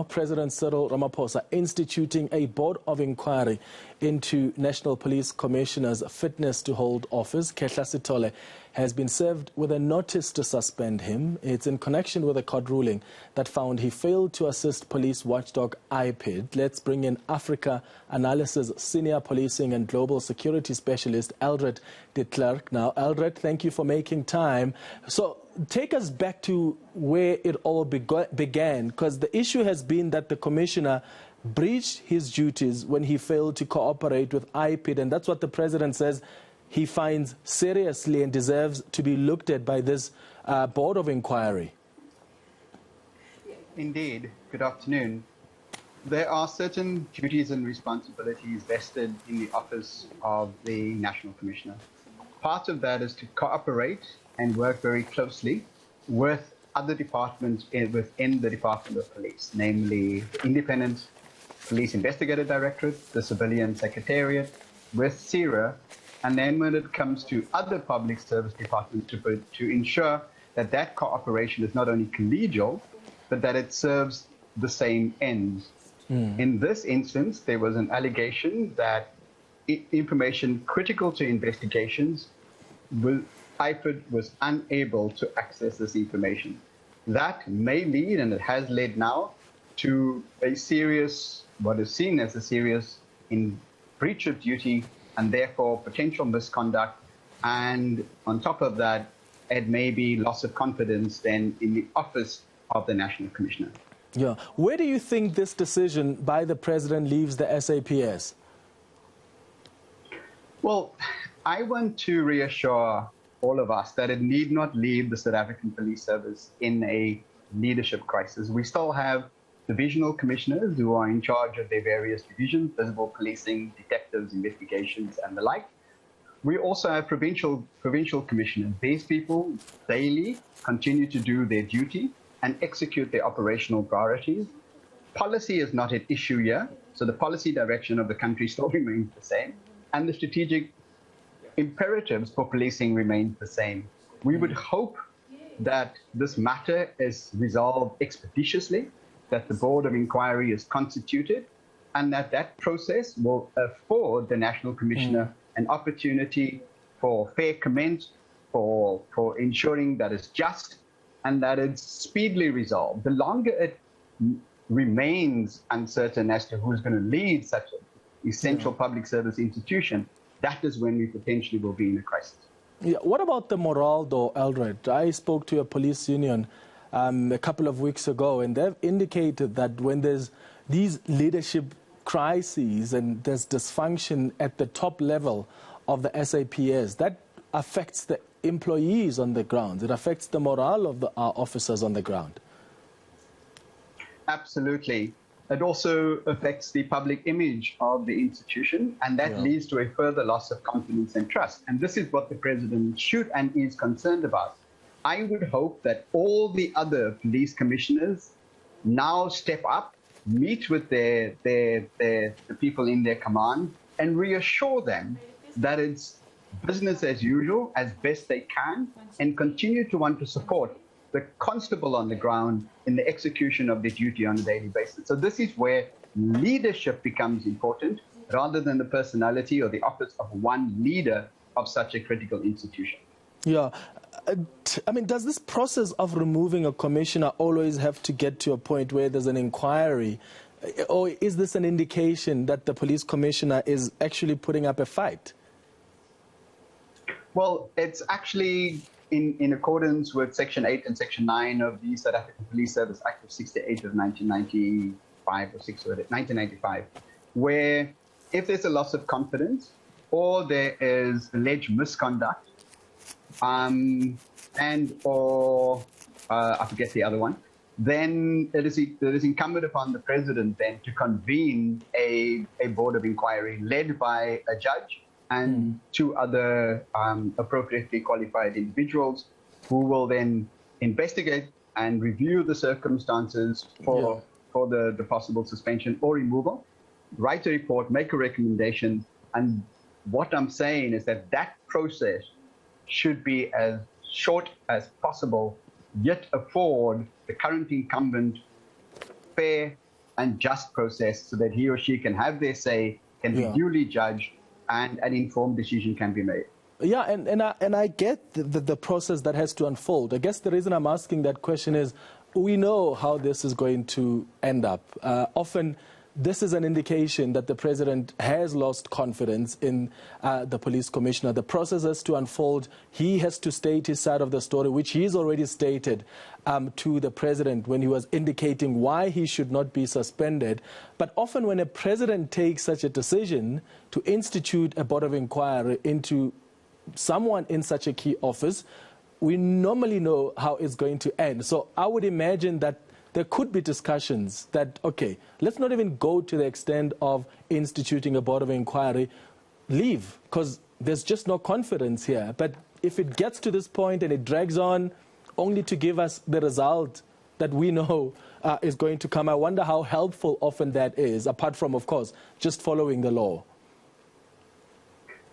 President Cyril Ramaphosa instituting a board of inquiry into National Police Commissioner's fitness to hold office. Khehla Sitole has been served with a notice to suspend him. It's in connection with a court ruling that found he failed to assist police watchdog IPID. Let's bring in Africa Analysis Senior Policing and Global Security Specialist Eldred Klerk. Now, Eldred, thank you for making time. So, take us back to where it all began, because the issue has been that the commissioner breached his duties when he failed to cooperate with IPID, and that's what the president says he finds seriously and deserves to be looked at by this board of inquiry. Indeed. Good afternoon. There are certain duties and responsibilities vested in the office of the National Commissioner. Part of that is to cooperate and work very closely with other departments within the Department of Police, namely the Independent Police Investigator Directorate, the Civilian Secretariat, with CIRA, and then when it comes to other public service departments to ensure that that cooperation is not only collegial, but that it serves the same ends. In this instance, there was an allegation that information critical to investigations IPID was unable to access this information. That may lead, and it has led now, to a serious, what is seen as a serious breach of duty and therefore potential misconduct. And on top of that, it may be loss of confidence then in the office of the National Commissioner. Yeah. Where do you think this decision by the president leaves the SAPS? Well, I want to reassure all of us that it need not leave the South African Police Service in a leadership crisis. We still have divisional commissioners who are in charge of their various divisions, visible policing, detectives, investigations, and the like. We also have provincial commissioners. These people daily continue to do their duty and execute their operational priorities. Policy is not an issue here, so the policy direction of the country still remains the same, and the strategic imperatives for policing remain the same. We would hope that this matter is resolved expeditiously, that the board of inquiry is constituted, and that that process will afford the National Commissioner an opportunity for fair comment, for ensuring that it's just and that it's speedily resolved. The longer it remains uncertain as to who's going to lead such an essential public service institution, that is when we potentially will be in a crisis. Yeah. What about the morale, though, Eldred? I spoke to a police union a couple of weeks ago, and they've indicated that when there's these leadership crises and there's dysfunction at the top level of the SAPS, that affects the employees on the ground. It affects the morale of our officers on the ground. Absolutely. It also affects the public image of the institution, and that leads to a further loss of confidence and trust. And this is what the president should and is concerned about. I would hope that all the other police commissioners now step up, meet with the people in their command, and reassure them that it's business as usual, as best they can, and continue to want to support the constable on the ground in the execution of their duty on a daily basis. So this is where leadership becomes important rather than the personality or the office of one leader of such a critical institution. Yeah. I mean, does this process of removing a commissioner always have to get to a point where there's an inquiry? Or is this an indication that the police commissioner is actually putting up a fight? Well, it's actually in accordance with Section 8 and Section 9 of the South African Police Service Act of 68 of 1995 or 6 or 1995, where if there's a loss of confidence or there is alleged misconduct, I forget the other one, then it is incumbent upon the president then to convene a board of inquiry led by a judge and two other appropriately qualified individuals who will then investigate and review the circumstances for the possible suspension or removal, write a report, make a recommendation. And what I'm saying is that that process should be as short as possible, yet afford the current incumbent fair and just process so that he or she can have their say, can be duly judged, and an informed decision can be made. Yeah, and I get the process that has to unfold. I guess the reason I'm asking that question is we know how this is going to end up. Often this is an indication that the president has lost confidence in the police commissioner. The process has to unfold. He has to state his side of the story, which he's already stated to the president when he was indicating why he should not be suspended. But often when a president takes such a decision to institute a board of inquiry into someone in such a key office, we normally know how it's going to end. So I would imagine that there could be discussions that, okay, let's not even go to the extent of instituting a board of inquiry, leave, because there's just no confidence here. But if it gets to this point and it drags on only to give us the result that we know is going to come, I wonder how helpful often that is, apart from, of course, just following the law.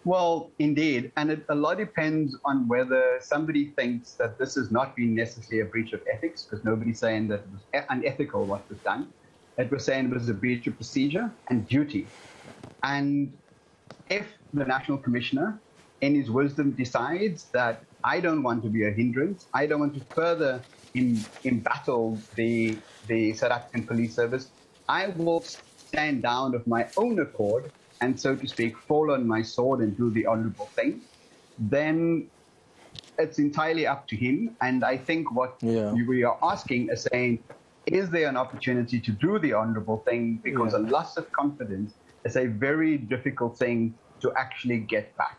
Well, indeed. And a lot depends on whether somebody thinks that this has not been necessarily a breach of ethics, because nobody's saying that it was unethical what was done. It was saying it was a breach of procedure and duty. And if the National Commissioner, in his wisdom, decides that I don't want to be a hindrance, I don't want to further embattle the South African Police Service, I will stand down of my own accord and, so to speak, fall on my sword and do the honorable thing, then it's entirely up to him. And I think what we are asking is saying, is there an opportunity to do the honorable thing? Because a loss of confidence is a very difficult thing to actually get back.